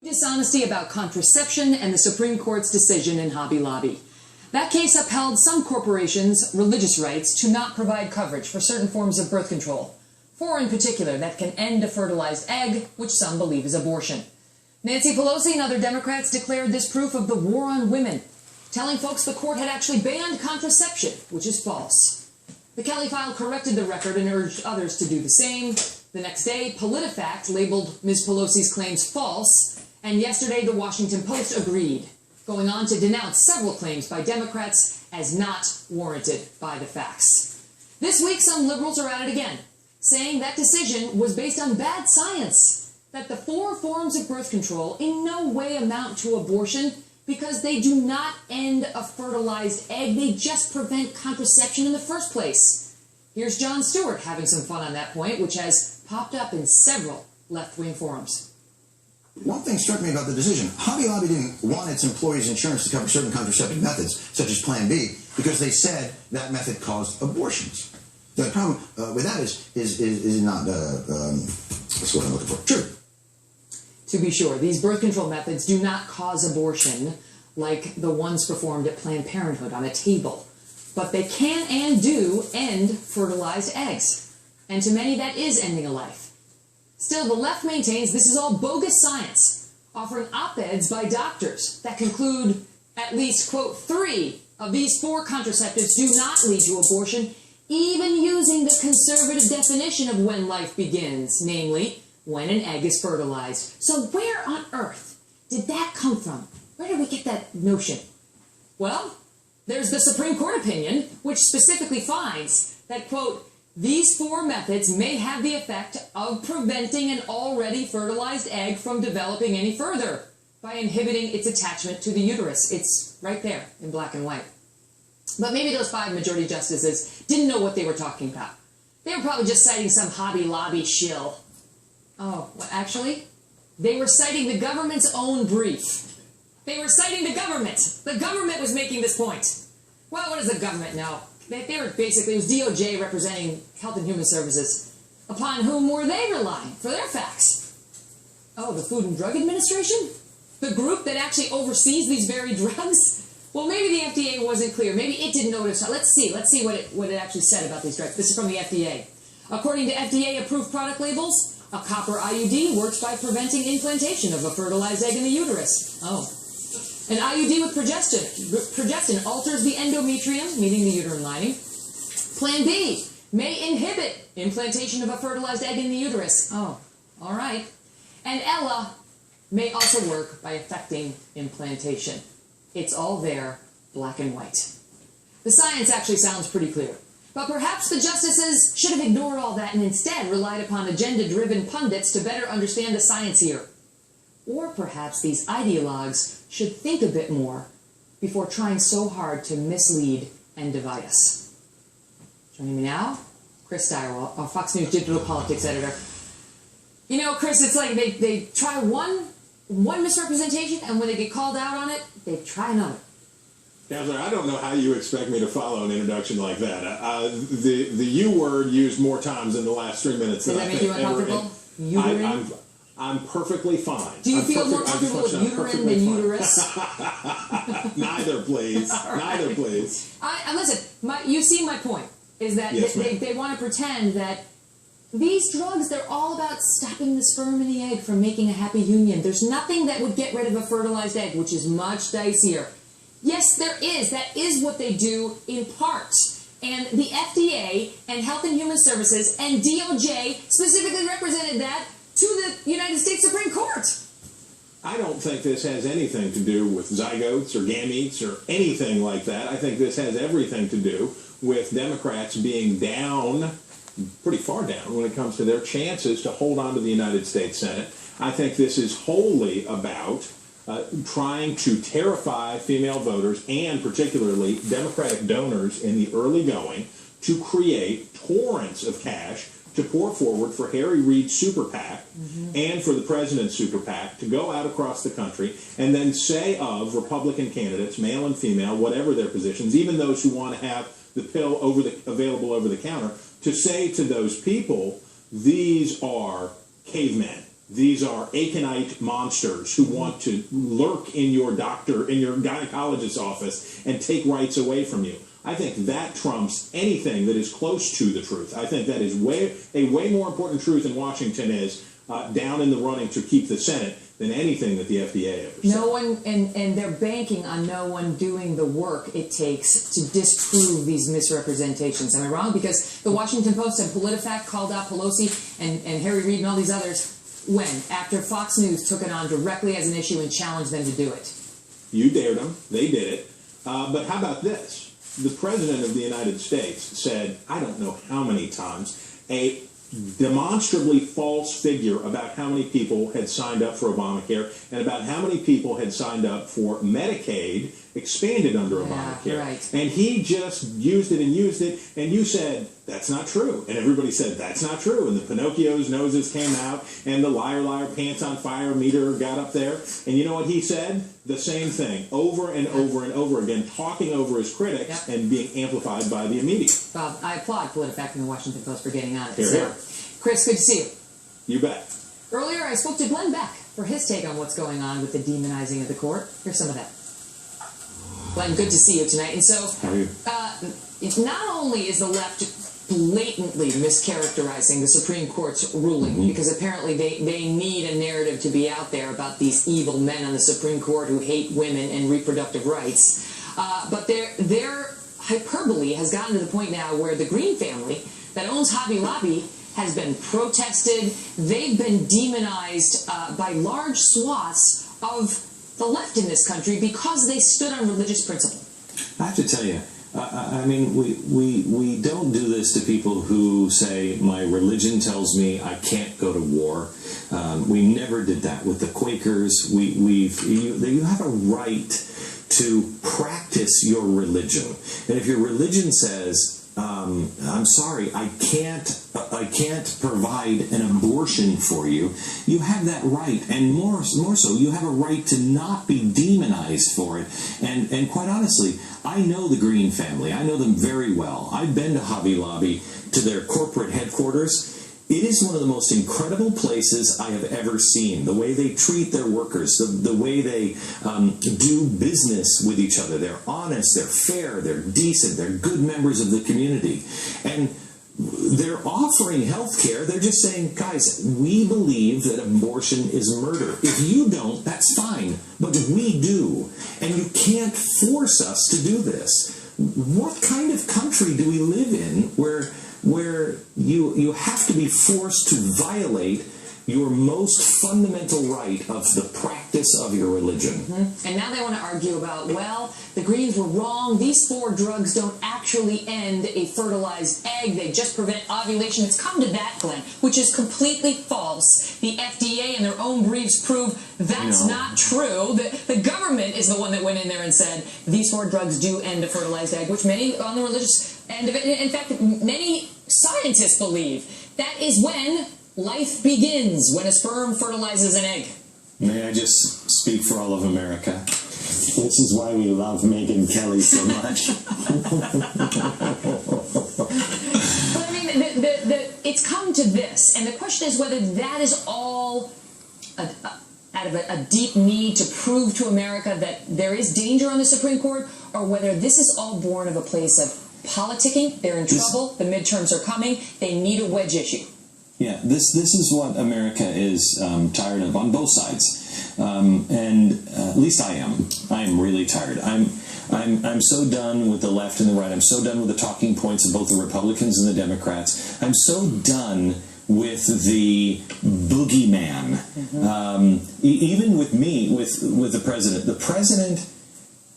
Dishonesty about contraception and the Supreme Court's decision in Hobby Lobby. That case upheld some corporations' religious rights to not provide coverage for certain forms of birth control, four in particular that can end a fertilized egg, which some believe is abortion. Nancy Pelosi and other Democrats declared this proof of the war on women, telling folks the court had actually banned contraception, which is false. The Kelly file corrected the record and urged others to do the same. The next day, PolitiFact labeled Ms. Pelosi's claims false, and yesterday the Washington Post agreed, going on to denounce several claims by Democrats as not warranted by the facts. This week, some liberals are at it again, saying that decision was based on bad science, that the four forms of birth control in no way amount to abortion because they do not end a fertilized egg, they just prevent contraception in the first place. Here's Jon Stewart having some fun on that point, which has popped up in several left-wing forums. One thing struck me about the decision. Hobby Lobby didn't want its employees' insurance to cover certain contraceptive methods, such as Plan B, because they said that method caused abortions. The problem with that is not, that's what I'm looking for, true. To be sure, these birth control methods do not cause abortion like the ones performed at Planned Parenthood on a table. But they can and do end fertilized eggs. And to many, that is ending a life. Still, the left maintains this is all bogus science, offering op-eds by doctors that conclude at least, quote, 3 of these 4 contraceptives do not lead to abortion, even using the conservative definition of when life begins, namely, when an egg is fertilized. So where on earth did that come from? Where did we get that notion? Well, there's the Supreme Court opinion, which specifically finds that, quote, these 4 methods may have the effect of preventing an already fertilized egg from developing any further by inhibiting its attachment to the uterus. It's right there in black and white. But maybe those 5 majority justices didn't know what they were talking about. They were probably just citing some Hobby Lobby shill. Oh, well, actually, they were citing the government's own brief. They were citing the government. The government was making this point. Well, what does the government know? They were basically, it was DOJ representing Health and Human Services. Upon whom were they relying for their facts? Oh, the Food and Drug Administration? The group that actually oversees these very drugs? Well, maybe the FDA wasn't clear. Maybe it didn't notice. Let's see what it actually said about these drugs. This is from the FDA. According to FDA-approved product labels, a copper IUD works by preventing implantation of a fertilized egg in the uterus. Oh. An IUD with progestin alters the endometrium, meaning the uterine lining. Plan B may inhibit implantation of a fertilized egg in the uterus. Oh, all right. And Ella may also work by affecting implantation. It's all there, black and white. The science actually sounds pretty clear. But perhaps the justices should have ignored all that and instead relied upon agenda-driven pundits to better understand the science here. Or perhaps these ideologues should think a bit more before trying so hard to mislead and divide us. Joining me now, Chris Steier, our Fox News digital politics editor. You know, Chris, it's like they try one misrepresentation, and when they get called out on it, they try another. Counselor, I don't know how you expect me to follow an introduction like that. The U word used more times in the last 3 minutes than I think. Does that make you uncomfortable? I'm perfectly fine. Do you feel more comfortable with uterine than uterus? Neither, please. Right. Neither, please. Listen, you see my point, is that yes, they want to pretend that these drugs, they're all about stopping the sperm and the egg from making a happy union. There's nothing that would get rid of a fertilized egg, which is much dicier. Yes, there is. That is what they do in part. And the FDA and Health and Human Services and DOJ specifically represented that to the United States Supreme Court. I don't think this has anything to do with zygotes or gametes or anything like that. I think this has everything to do with Democrats being down, pretty far down, when it comes to their chances to hold on to the United States Senate. I think this is wholly about trying to terrify female voters and particularly Democratic donors in the early going to create torrents of cash to pour forward for Harry Reid's super PAC and for the president's super PAC to go out across the country and then say of Republican candidates, male and female, whatever their positions, even those who want to have the pill available over the counter, to say to those people, these are cavemen. these are aconite monsters who want to lurk in your gynecologist's office and take rights away from you. I think that trumps anything that is close to the truth. I think that is a way more important truth in Washington is down in the running to keep the Senate than anything that the FDA ever said. No one, and they're banking on no one doing the work it takes to disprove these misrepresentations. Am I wrong? Because the Washington Post and PolitiFact called out Pelosi and Harry Reid and all these others when? After Fox News took it on directly as an issue and challenged them to do it. You dared them. They did it. But how about this? The President of the United States said, I don't know how many times, a demonstrably false figure about how many people had signed up for Obamacare and about how many people had signed up for Medicaid expanded under Obamacare. Right. And he just used it, and you said, that's not true. And everybody said, that's not true. And the Pinocchio's noses came out, and the liar, liar, pants on fire meter got up there. And you know what he said? The same thing, over and over and over again, talking over his critics and being amplified by the media. Bob, I applaud PolitiFact and the Washington Post for getting on it. Here, here. Chris, good to see you. You bet. Earlier, I spoke to Glenn Beck for his take on what's going on with the demonizing of the court. Here's some of that. Glenn, good to see you tonight. And so, how are you? Not only is the left blatantly mischaracterizing the Supreme Court's ruling, because apparently they need a narrative to be out there about these evil men on the Supreme Court who hate women and reproductive rights, but their hyperbole has gotten to the point now where the Green family that owns Hobby Lobby has been protested. They've been demonized by large swaths of the left in this country because they stood on religious principle. I have to tell you, I mean, we don't do this to people who say, my religion tells me I can't go to war. We never did that with the Quakers. You have a right to practice your religion. And if your religion says, I'm sorry, I can't provide an abortion for you, you have that right, and more so, you have a right to not be demonized for it. And quite honestly, I know the Green family. I know them very well. I've been to Hobby Lobby, to their corporate headquarters. It is one of the most incredible places I have ever seen. The way they treat their workers, the way they do business with each other. They're honest, they're fair, they're decent, they're good members of the community. And they're offering health care. They're just saying, guys, we believe that abortion is murder. If you don't, that's fine. But we do. And you can't force us to do this. What kind of country do we live in where you have to be forced to violate your most fundamental right of the practice of your religion? And now they want to argue about, well, the Greens were wrong. These 4 drugs don't actually end a fertilized egg. They just prevent ovulation. It's come to that, Glenn, which is completely false. The FDA and their own briefs prove that's not true. The government is the one that went in there and said these 4 drugs do end a fertilized egg, which many on the religious end of it, in fact, many scientists believe that is when life begins, when a sperm fertilizes an egg. May I just speak for all of America? This is why we love Megyn Kelly so much. But I mean, it's come to this, and the question is whether that is all out of a deep need to prove to America that there is danger on the Supreme Court, or whether this is all born of a place of politicking. They're in trouble. The midterms are coming. They need a wedge issue. Yeah, this is what America is tired of on both sides, and at least I am. I am really tired. I'm so done with the left and the right. I'm so done with the talking points of both the Republicans and the Democrats. I'm so done with the boogeyman. Even with me, with the president. The president.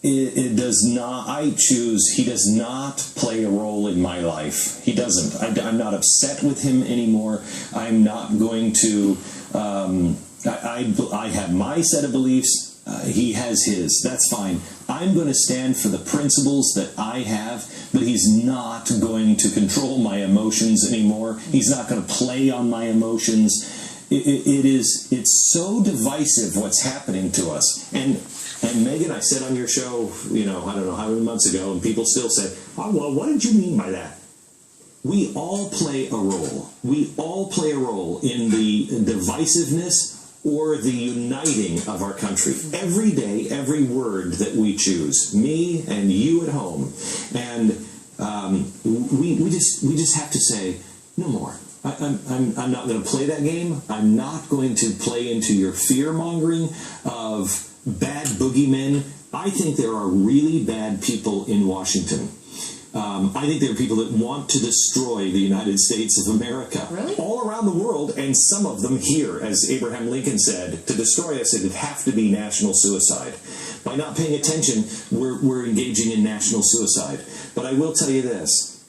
It does not, he does not play a role in my life. He doesn't. I'm not upset with him anymore. I'm not going to, I have my set of beliefs. He has his. That's fine. I'm going to stand for the principles that I have, but he's not going to control my emotions anymore. He's not going to play on my emotions. It's so divisive what's happening to us. And Megan, I said on your show, I don't know how many months ago, and people still say, oh, well, what did you mean by that? we all play a role. We all play a role in the divisiveness or the uniting of our country. Every day, every word that we choose, me and you at home, and we just have to say no more. I'm not going to play that game. I'm not going to play into your fear mongering of bad boogeymen. I think there are really bad people in Washington. I think there are people that want to destroy the United States of America. Really? All around the world, and some of them here. As Abraham Lincoln said, to destroy us, it would have to be national suicide. By not paying attention, we're engaging in national suicide. But I will tell you this.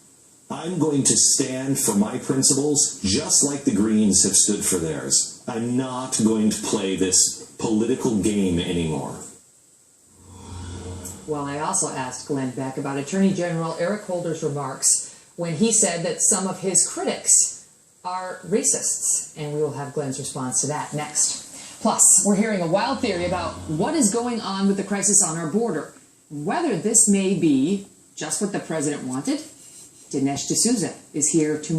I'm going to stand for my principles just like the Greens have stood for theirs. I'm not going to play this political game anymore. Well, I also asked Glenn Beck about Attorney General Eric Holder's remarks when he said that some of his critics are racists, and we will have Glenn's response to that next. Plus, we're hearing a wild theory about what is going on with the crisis on our border, whether this may be just what the president wanted. Dinesh D'Souza is here to